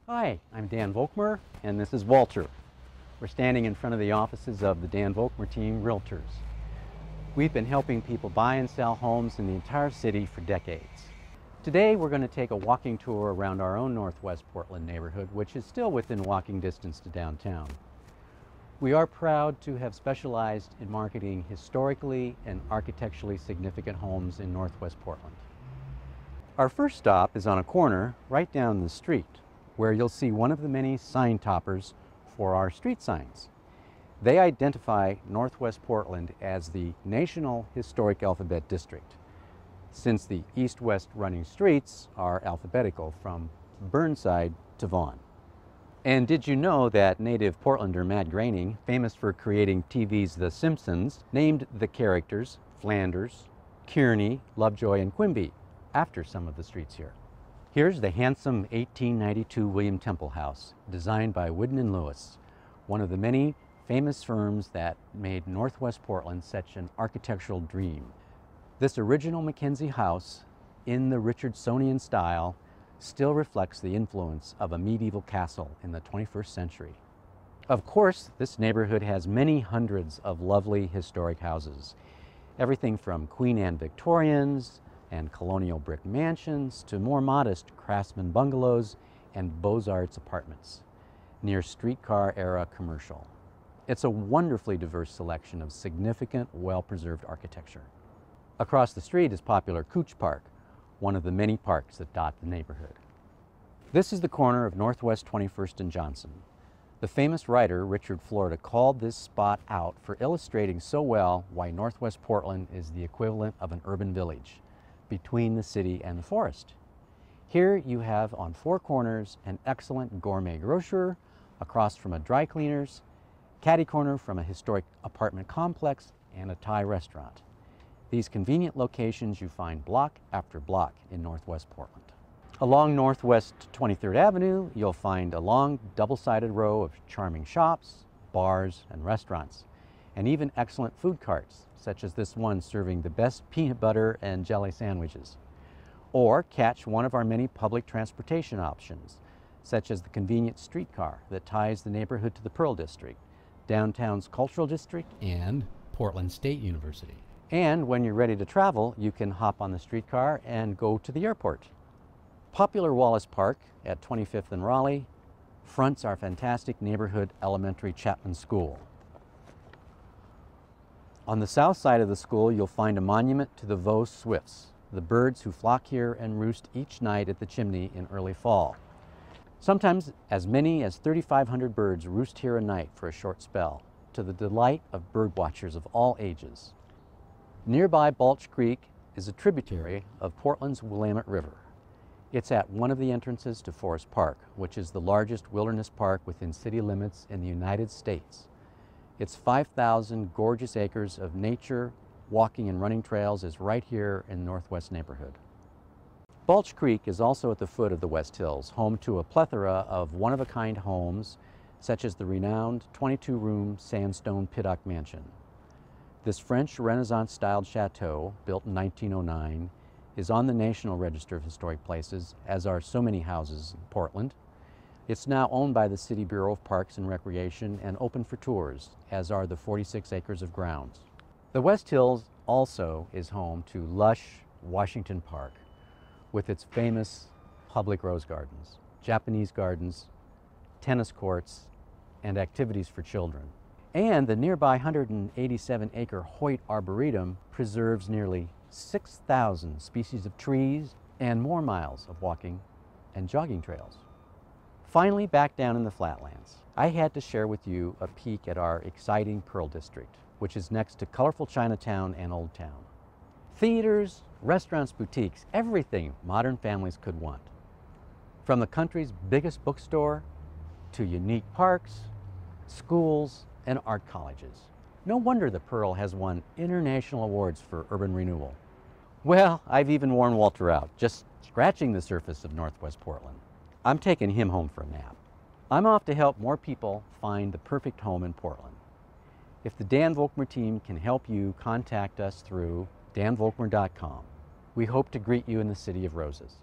Hi, I'm Dan Volkmer, and this is Walter. We're standing in front of the offices of the Dan Volkmer Team Realtors. We've been helping people buy and sell homes in the entire city for decades. Today we're going to take a walking tour around our own Northwest Portland neighborhood, which is still within walking distance to downtown. We are proud to have specialized in marketing historically and architecturally significant homes in Northwest Portland. Our first stop is on a corner right down the street, where you'll see one of the many sign toppers for our street signs. They identify Northwest Portland as the National Historic Alphabet District, since the east-west running streets are alphabetical from Burnside to Vaughan. And did you know that native Portlander Matt Groening, famous for creating TV's The Simpsons, named the characters Flanders, Kearney, Lovejoy, and Quimby after some of the streets here? Here's the handsome 1892 William Temple House, designed by Woodin & Lewis, one of the many famous firms that made Northwest Portland such an architectural dream. This original Mackenzie house, in the Richardsonian style, still reflects the influence of a medieval castle in the 21st century. Of course, this neighborhood has many hundreds of lovely historic houses, everything from Queen Anne Victorians and colonial brick mansions to more modest craftsman bungalows and Beaux-Arts apartments near streetcar-era commercial. It's a wonderfully diverse selection of significant, well-preserved architecture. Across the street is popular Couch Park, one of the many parks that dot the neighborhood. This is the corner of Northwest 21st and Johnson. The famous writer Richard Florida called this spot out for illustrating so well why Northwest Portland is the equivalent of an urban village between the city and the forest. Here you have on four corners an excellent gourmet grocer, across from a dry cleaner's, catty corner from a historic apartment complex, and a Thai restaurant. These convenient locations you find block after block in Northwest Portland. Along Northwest 23rd Avenue, you'll find a long double-sided row of charming shops, bars, and restaurants, and even excellent food carts, such as this one serving the best peanut butter and jelly sandwiches. Or catch one of our many public transportation options, such as the convenient streetcar that ties the neighborhood to the Pearl District, downtown's Cultural District, and Portland State University. And when you're ready to travel, you can hop on the streetcar and go to the airport. Popular Wallace Park at 25th and Raleigh fronts our fantastic neighborhood elementary Chapman School. On the south side of the school, you'll find a monument to the Vaux swifts, the birds who flock here and roost each night at the chimney in early fall. Sometimes as many as 3,500 birds roost here a night for a short spell, to the delight of bird watchers of all ages. Nearby Balch Creek is a tributary of Portland's Willamette River. It's at one of the entrances to Forest Park, which is the largest wilderness park within city limits in the United States. Its 5,000 gorgeous acres of nature, walking and running trails is right here in the Northwest neighborhood. Balch Creek is also at the foot of the West Hills, home to a plethora of one-of-a-kind homes, such as the renowned 22-room sandstone Piddock Mansion. This French Renaissance-styled chateau, built in 1909, is on the National Register of Historic Places, as are so many houses in Portland. It's now owned by the City Bureau of Parks and Recreation and open for tours, as are the 46 acres of grounds. The West Hills also is home to lush Washington Park, with its famous public rose gardens, Japanese gardens, tennis courts, and activities for children. And the nearby 187-acre Hoyt Arboretum preserves nearly 6,000 species of trees and more miles of walking and jogging trails. Finally, back down in the flatlands, I had to share with you a peek at our exciting Pearl District, which is next to colorful Chinatown and Old Town. Theaters, restaurants, boutiques, everything modern families could want. From the country's biggest bookstore to unique parks, schools, and art colleges. No wonder the Pearl has won international awards for urban renewal. Well, I've even worn Walter out, just scratching the surface of Northwest Portland. I'm taking him home for a nap. I'm off to help more people find the perfect home in Portland. If the Dan Volkmer Team can help you, contact us through danvolkmer.com. We hope to greet you in the City of Roses.